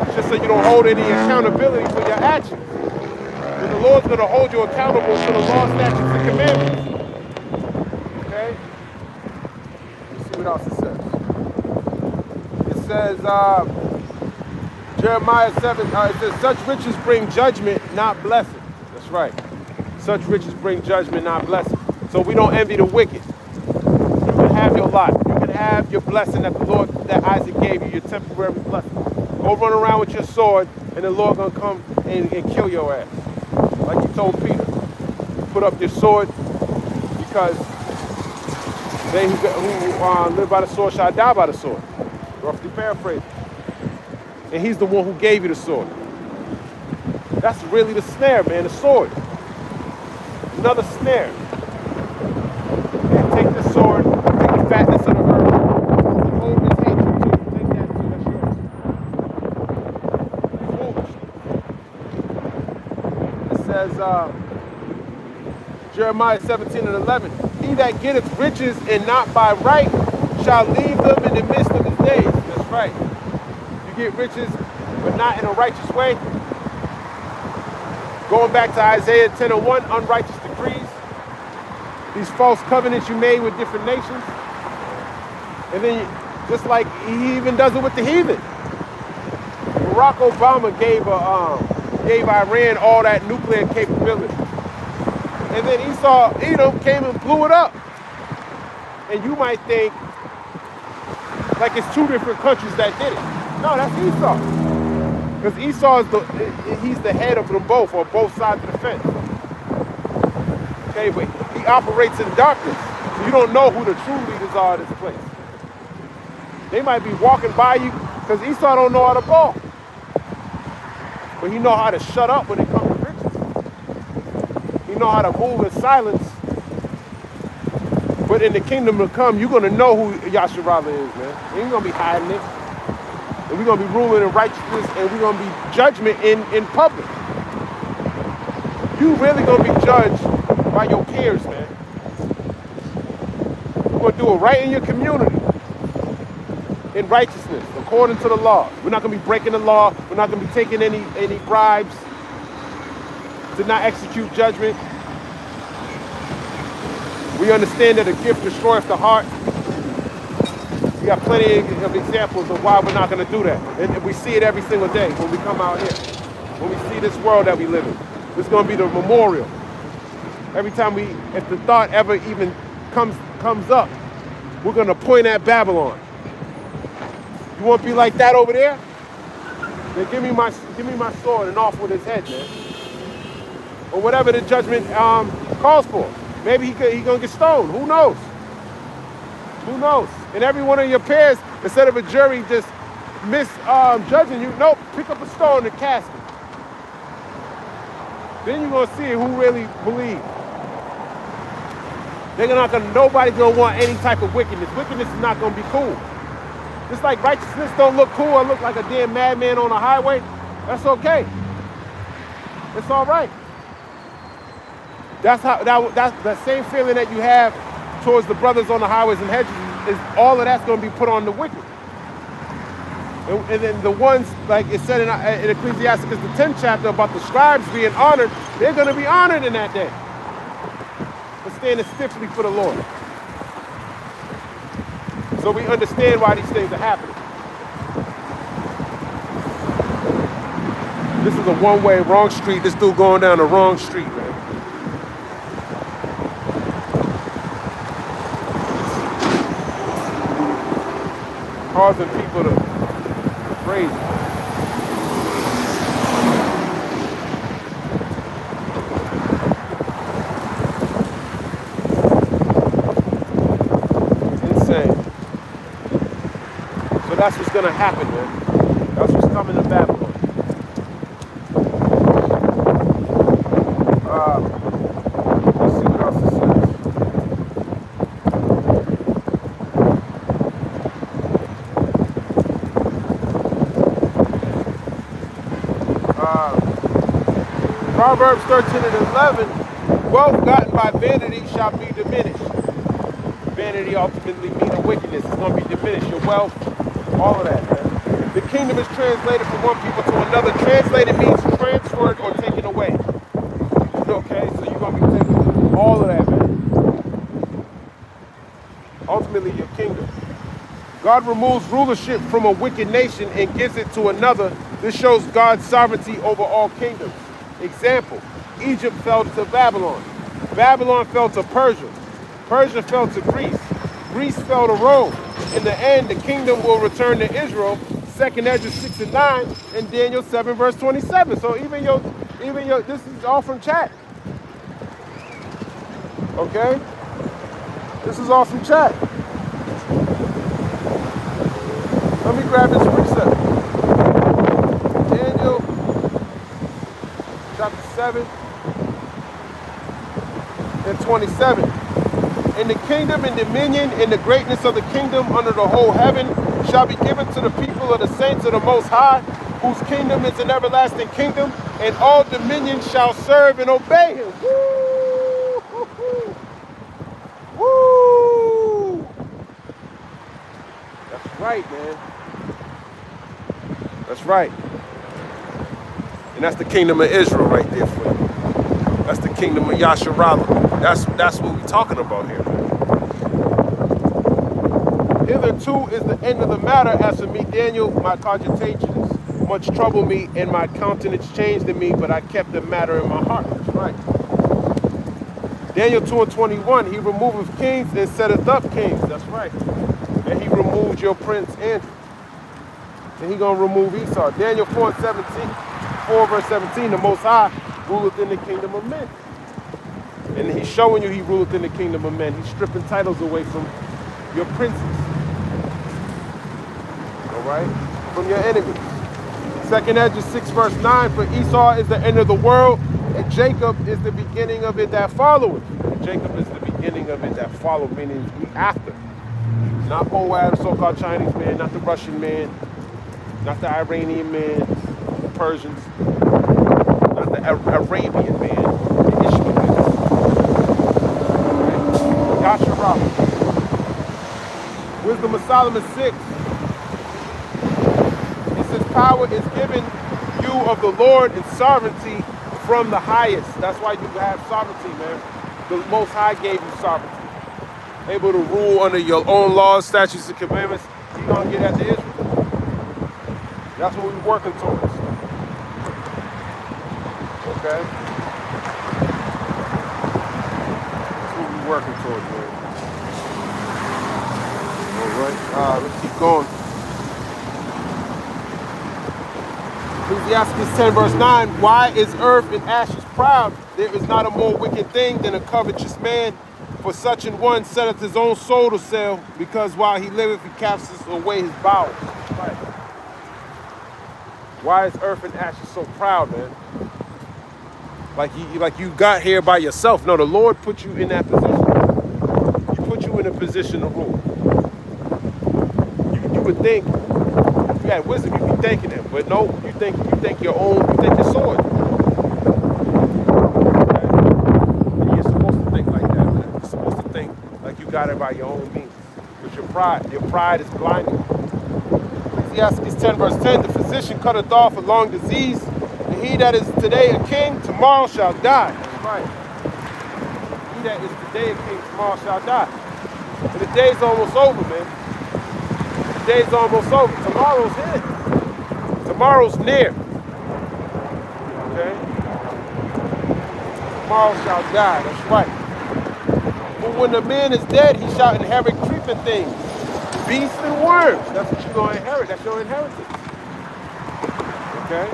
It's just so you don't hold any accountability for your actions. And the Lord's going to hold you accountable for the law, statutes, and commandments. Okay? Let's see what else it says. It says, Jeremiah 7, it says, such riches bring judgment, not blessing. That's right. Such riches bring judgment, not blessing. So we don't envy the wicked. You can have your lot. You can have your blessing that the Lord, that Isaac gave you, your temporary blessing. Go run around with your sword, and the Lord gonna come and kill your ass. Like he told Peter. Put up your sword, because they who live by the sword shall die by the sword. Roughly paraphrased. And he's the one who gave you the sword. That's really the snare, man, the sword. Another snare. And take the sword, take the fatness of the earth, and hold his hatred too. Take that too, that's yours. Foolishness. It says, Jeremiah 17 and 11, he that getteth riches and not by right shall leave them in the midst of his days. That's right. You get riches, but not in a righteous way. Going back to Isaiah 10 and 1, unrighteous decrees. These false covenants you made with different nations. And then, just like he even does it with the heathen. Barack Obama gave Iran all that nuclear capability. And then Edom came and blew it up. And you might think, like it's two different countries that did it. No, that's Esau. Because Esau is he's the head of them both, on both sides of the fence. Okay, but he operates in darkness. So you don't know who the true leaders are of this place. They might be walking by you because Esau don't know how to ball. But he know how to shut up when it comes to riches. He know how to move in silence. But in the kingdom to come, you're going to know who Yasharala is, man. You ain't going to be hiding it. And we're going to be ruling in righteousness, and we're going to be judgment in public. You really going to be judged by your peers, man. You're going to do it right in your community. In righteousness, according to the law. We're not going to be breaking the law. We're not going to be taking any bribes to not execute judgment. We understand that a gift destroys the heart. We got plenty of examples of why we're not going to do that. And we see it every single day when we come out here. When we see this world that we live in. It's going to be the memorial. Every time if the thought ever even comes up, we're going to point at Babylon. You want to be like that over there? Then give me my sword and off with his head, man. Or whatever the judgment calls for. Maybe he gonna get stoned. Who knows? Who knows? And every one of your peers, instead of a jury just misjudging you, nope, pick up a stone and cast it. Then you're gonna see who really believes. Nobody's gonna want any type of wickedness. Wickedness is not gonna be cool. Just like righteousness don't look cool, I look like a damn madman on a highway. That's okay. It's all right. That's that same feeling that you have towards the brothers on the highways and hedges is all of that's going to be put on the wicked. And then the ones, like it said in Ecclesiastes, the 10th chapter about the scribes being honored, they're going to be honored in that day for standing stiffly for the Lord. So we understand why these things are happening. This is a one-way, wrong street. This dude going down the wrong street, man. Causing people to crazy. Insane. So that's what's gonna happen, man. That's what's coming to Babylon. Let's see what else it says. Proverbs 13 and 11, wealth gotten by vanity shall be diminished. Vanity ultimately means wickedness. It's going to be diminished. Your wealth, all of that, man. The kingdom is translated from one people to another. Translated means transferred or taken away. Okay, so you're going to be taking all of that, man. Ultimately, your kingdom. God removes rulership from a wicked nation and gives it to another. This shows God's sovereignty over all kingdoms. Example, Egypt fell to Babylon. Babylon fell to Persia. Persia fell to Greece. Greece fell to Rome. In the end, the kingdom will return to Israel. 2nd Ezra 6 and 9 and Daniel 7 verse 27. So even your this is all from chat. Okay? This is all from chat. Let me grab this precept. Daniel chapter 7 and 27. And the kingdom and dominion and the greatness of the kingdom under the whole heaven shall be given to the people of the saints of the Most High, whose kingdom is an everlasting kingdom, and all dominion shall serve and obey him. Woo! Woo! That's right, man. That's right. And that's the kingdom of Israel right there for you. That's the kingdom of Yasharala. That's what we're talking about here, man. Hitherto is the end of the matter. As for me, Daniel, my cogitations much troubled me, and my countenance changed in me, but I kept the matter in my heart. That's right. Daniel 2 and 21, he removeth kings and setteth up kings. That's right. And he removed your prince Andrew. And he gonna remove Esau. Daniel 4 and 17, 4 verse 17, the Most High ruleth in the kingdom of men. And he's showing you he ruleth in the kingdom of men. He's stripping titles away from your princes. All right? From your enemies. 2nd Ezra 6 verse 9, for Esau is the end of the world, and Jacob is the beginning of it that followeth. Jacob is the beginning of it that followeth, meaning we after. Not Moab, so-called Chinese man, not the Russian man, not the Iranian man, the Persians, not the Arabian man, the Ishmaelites. Yasharah. Wisdom of Solomon 6. Power is given you of the Lord and sovereignty from the highest. That's why you have sovereignty, man. The Most High gave you sovereignty. Able to rule under your own laws, statutes, and commandments. You're going to get after Israel. That's what we're working towards. Okay? That's what we're working towards, man. All right. Let's keep going. Ecclesiastes 10 verse 9, why is earth and ashes proud? There is not a more wicked thing than a covetous man, for such an one setteth his own soul to sell, because while he liveth he casteth away his bowels. Right. Why is earth and ashes so proud, man? Like you got here by yourself. No, the Lord put you in that position. He put you in a position to rule. You would think, if you had wisdom, you'd be thanking him. But no, you think your sword. Okay? And you're supposed to think like that, man. You're supposed to think like you got it by your own means. But your pride is blinding. Ecclesiastes 10 verse 10, the physician cutteth off a long disease, and he that is today a king, tomorrow shall die. That's right. He that is today a king, tomorrow shall die. And the day's almost over, man. The day's almost over. Tomorrow's here. Tomorrow's near. Okay? Tomorrow shall die. That's right. But when the man is dead, he shall inherit creeping things, beasts and worms. That's what you're going to inherit. That's your inheritance. Okay?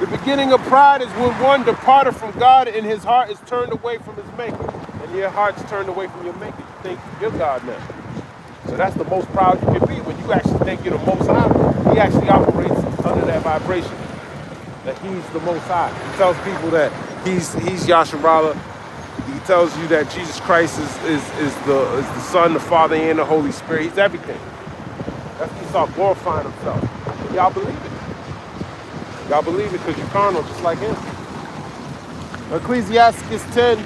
The beginning of pride is when one departed from God and his heart is turned away from his maker. And your heart's turned away from your maker. You think you're God now. So that's the most proud you can be, when you actually think you're the Most High. He actually operates under that vibration, that he's the Most High. He tells people that he's Yasharah. He tells you that Jesus Christ is the Son, the Father, and the Holy Spirit. He's everything. That's when he starts glorifying himself. And y'all believe it. Y'all believe it because you're carnal, just like him. Ecclesiastes 10,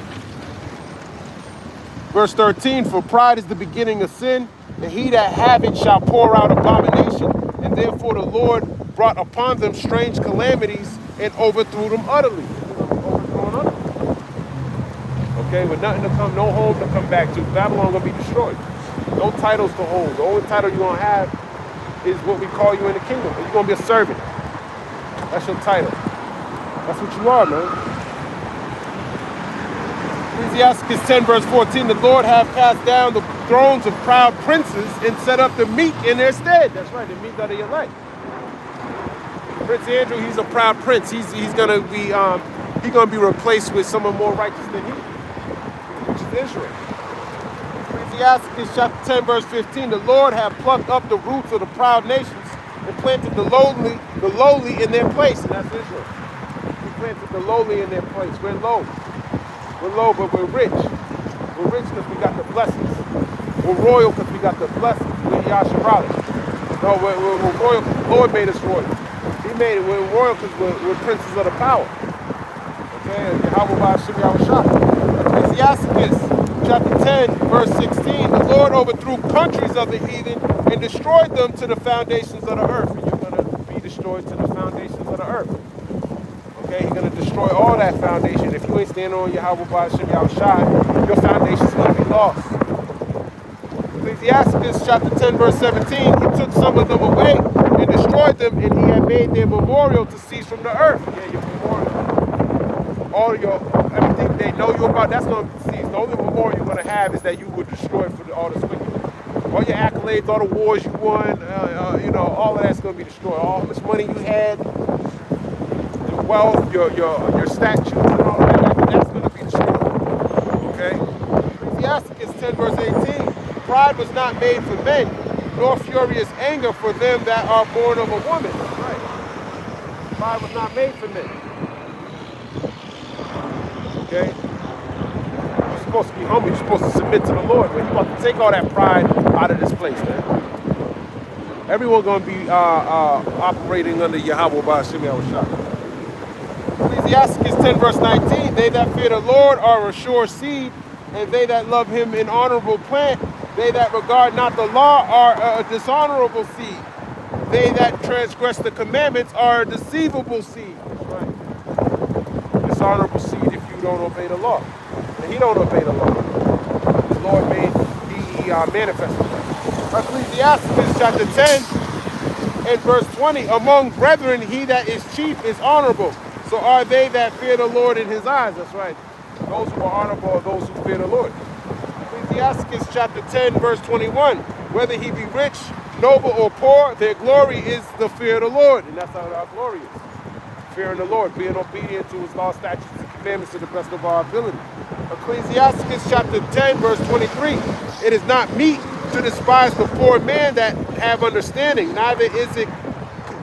verse 13, for pride is the beginning of sin, and he that have it shall pour out abomination, and therefore the Lord brought upon them strange calamities and overthrew them utterly. Okay, with nothing to come, no home to come back to. Babylon gonna be destroyed. No titles to hold. The only title you're gonna have is what we call you in the kingdom. You're gonna be a servant. That's your title. That's what you are, man. Ecclesiastes 10 verse 14, the Lord hath cast down the thrones of proud princes and set up the meek in their stead. That's right, the meek are the elect. Prince Andrew, he's a proud prince. He's gonna be replaced with someone more righteous than he, which is Israel. Ecclesiastes chapter 10 verse 15, the Lord hath plucked up the roots of the proud nations and planted the lowly in their place, and that's Israel. He planted the lowly in their place. We're low. We're low, but we're rich. We're rich because we got the blessings. We're royal because we got the blessings. We're Yasharah. No, we're royal because the Lord made us royal. He made it. We're royal because we're princes of the power. Okay? Ecclesiastes chapter 10, verse 16. The Lord overthrew countries of the heathen and destroyed them to the foundations of the earth. And you're going to be destroyed to the foundations of the earth. Okay, he's going to destroy all that foundation. If you ain't standing on Yahweh Ba'ashem Yahushai, your foundation's going to be lost. Ecclesiastes chapter 10 verse 17, he took some of them away and destroyed them, and he had made their memorial to cease from the earth. Yeah, your memorial. All everything they know you about, that's going to cease. The only memorial you're going to have is that you were destroyed for all this wickedness. All your accolades, all the wars you won, all of that's going to be destroyed. All how much money you had, wealth, your statues and all that 10 verse 18, pride was not made for men, nor furious anger for them that are born of a woman. That's right. Pride was not made for men. Okay? You're supposed to be humble. You're supposed to submit to the Lord. But you're about to take all that pride out of this place, man. Everyone going to be operating under Yahweh Ba'ashim Yahushua. Ecclesiastes 10 verse 19, they that fear the Lord are a sure seed, and they that love him an honorable plant. They that regard not the law are a dishonorable seed. They that transgress the commandments are a deceivable seed. Right. Dishonorable seed if you don't obey the law. And he don't obey the law. The Lord made, he manifested. Ecclesiastes chapter 10 and verse 20, among brethren he that is chief is honorable. So are they that fear the Lord in his eyes. That's right. Those who are honorable are those who fear the Lord. Ecclesiastes chapter 10 verse 21, whether he be rich, noble, or poor, their glory is the fear of the Lord. And that's how our glory is. Fearing the Lord, being obedient to his law, statutes, and commandments to the best of our ability. Ecclesiastes chapter 10 verse 23, it is not meet to despise the poor man that have understanding, neither is it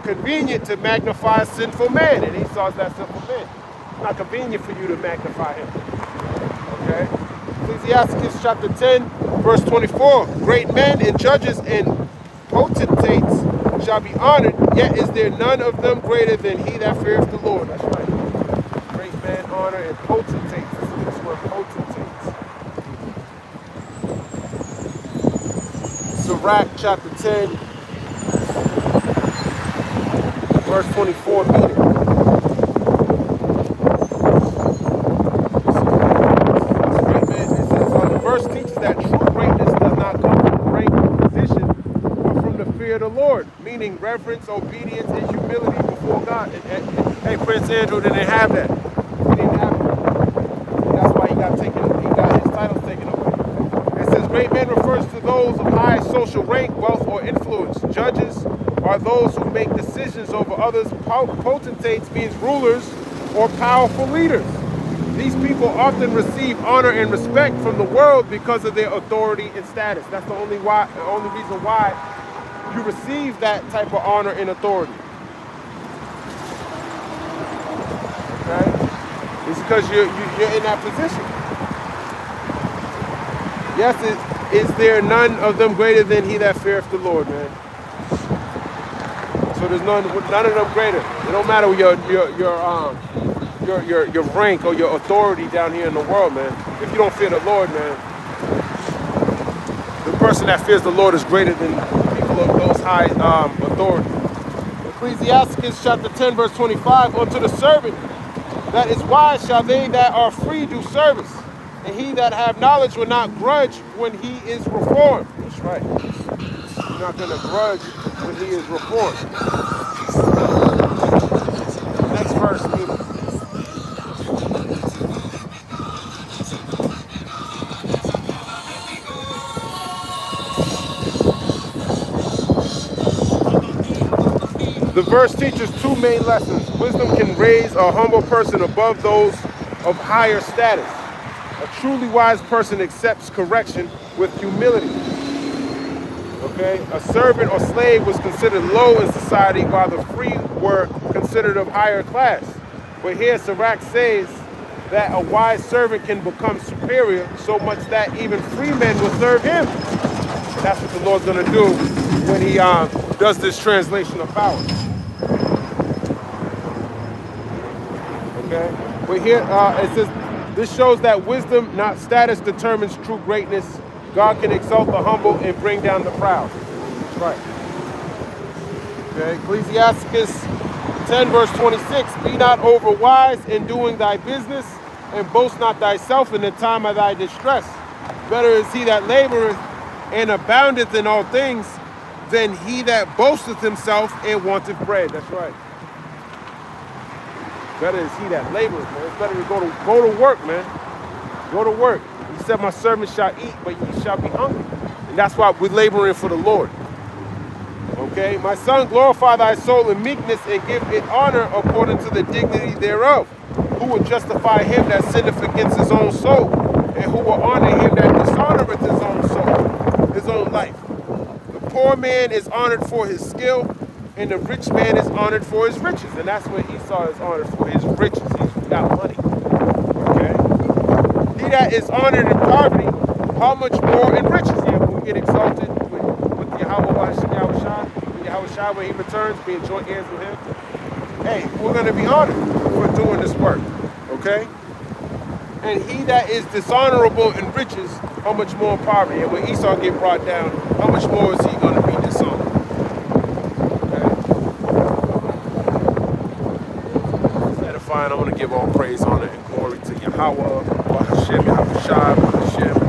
convenient to magnify a sinful man. And Esau's that sinful man. It's not convenient for you to magnify him. Okay? Ecclesiastes chapter 10, verse 24. Great men and judges and potentates shall be honored, yet is there none of them greater than he that feareth the Lord. That's right. Great men honor and potentates. This word potentates. Sirach chapter 10, verse 24b. The verse teaches that true greatness does not come from rank or position, but from the fear of the Lord, meaning reverence, obedience, and humility before God. And hey, Prince Andrew didn't have that. He didn't have it. That's why he got his titles taken away. It says, great men refers to those of high social rank, wealth, or influence. Judges are those who make decisions over others. Potentates means rulers or powerful leaders. These people often receive honor and respect from the world because of their authority and status. That's the only reason why you receive that type of honor and authority. Okay? It's because you're in that position. Yes, is there none of them greater than he that feareth the Lord, man? So there's none of them greater. It don't matter your rank or your authority down here in the world, man. If you don't fear the Lord, man, the person that fears the Lord is greater than people of those high authority. Ecclesiastes chapter 10 verse 25, unto the servant that is wise shall they that are free do service, and he that have knowledge will not grudge when he is reformed. That's right. You're not going to grudge when he is reformed. Next verse, Stephen. The verse teaches two main lessons. Wisdom can raise a humble person above those of higher status. A truly wise person accepts correction with humility. Okay? A servant or slave was considered low in society, while the free were considered of higher class. But here Sirach says that a wise servant can become superior, so much that even free men will serve him. And that's what the Lord's going to do when he does this translation of power. Okay? But here it says, this shows that wisdom, not status, determines true greatness. God can exalt the humble and bring down the proud. That's right. Okay, Ecclesiastes 10 verse 26, be not overwise in doing thy business, and boast not thyself in the time of thy distress. Better is he that laboreth and aboundeth in all things than he that boasteth himself and wanteth bread. That's right. Better is he that laboreth, man. It's better to go to work, man. Go to work. He said, my servants shall eat, but ye shall be hungry. And that's why we're laboring for the Lord. Okay? My son, glorify thy soul in meekness and give it honor according to the dignity thereof. Who will justify him that sinneth against his own soul? And who will honor him that dishonors honoreth his own soul, his own life. The poor man is honored for his skill, and the rich man is honored for his riches. And that's what Esau is honored for, his riches. He's got money. Okay? He that is honored in poverty, how much more in riches? Yeah, when we get exalted with Yahweh Shai, when he returns, being joint heirs with him. Hey, we're going to be honored for doing this work. Okay? And he that is dishonorable in riches, how much more in poverty? And when Esau get brought down, how much more is he going to be dishonored? Okay? It's edifying. I want to give all praise, honor, and glory to Yahweh, Hashem, Yahweh Shai, Hashem.